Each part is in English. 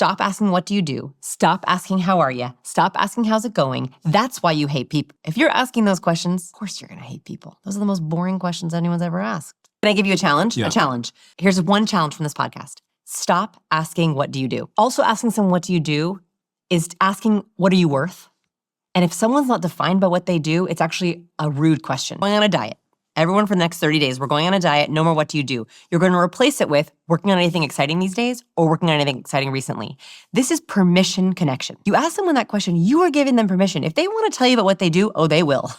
Stop asking, what do you do? Stop asking, how are you? Stop asking, how's it going? That's why you hate people. If you're asking those questions, of course you're gonna hate people. Those are the most boring questions anyone's ever asked. Can I give you a challenge? Yeah. A challenge. Here's one challenge from this podcast. Stop asking, what do you do? Also asking someone, what do you do, is asking, what are you worth? And if someone's not defined by what they do, it's actually a rude question. Going on a diet. Everyone for the next 30 days, we're going on a diet, no more what do you do. You're gonna replace it with working on anything exciting these days or working on anything exciting recently. This is permission connection. You ask someone that question, you are giving them permission. If they wanna tell you about what they do, oh, they will.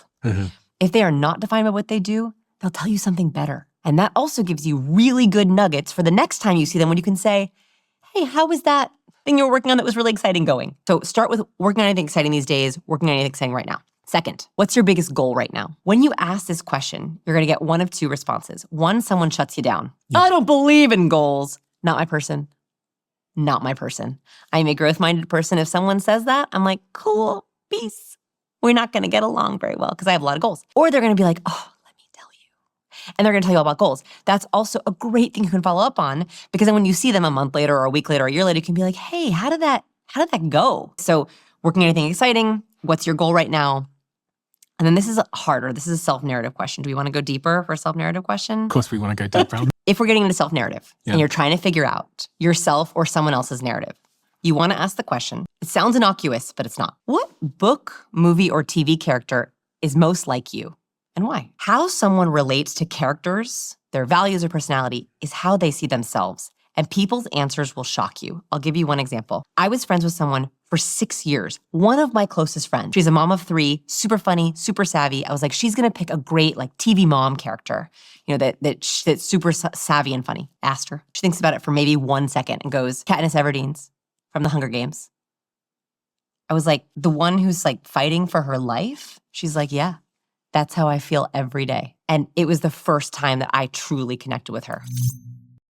If they are not defined by what they do, they'll tell you something better. And that also gives you really good nuggets for the next time you see them when you can say, hey, how was that thing you were working on that was really exciting going? So start with working on anything exciting these days, working on anything exciting right now. Second, what's your biggest goal right now? When you ask this question, you're gonna get one of two responses. One, someone shuts you down. I don't believe in goals. Not my person. Not my person. I'm a growth-minded person. If someone says that, I'm like, cool, peace. We're not gonna get along very well because I have a lot of goals. Or they're gonna be like, oh, let me tell you. And they're gonna tell you all about goals. That's also a great thing you can follow up on because then when you see them a month later or a week later or a year later, you can be like, hey, how did that go? So working on anything exciting, what's your goal right now? And then this is harder. This is a self-narrative question. Do we want to go deeper for a self-narrative question? Of course we want to go deeper. If we're getting into self-narrative and you're trying to figure out yourself or someone else's narrative, you want to ask the question. It sounds innocuous, but it's not. What book, movie, or TV character is most like you and why? How someone relates to characters, their values or personality, is how they see themselves. And people's answers will shock you. I'll give you one example. I was friends with someone for 6 years, one of my closest friends. She's a mom of 3, super funny, super savvy. I was like, she's gonna pick a great like TV mom character, you know, that's super savvy and funny. Asked her. She thinks about it for maybe 1 second and goes, Katniss Everdeen's from The Hunger Games. I was like, the one who's like fighting for her life? She's like, yeah, that's how I feel every day. And it was the first time that I truly connected with her.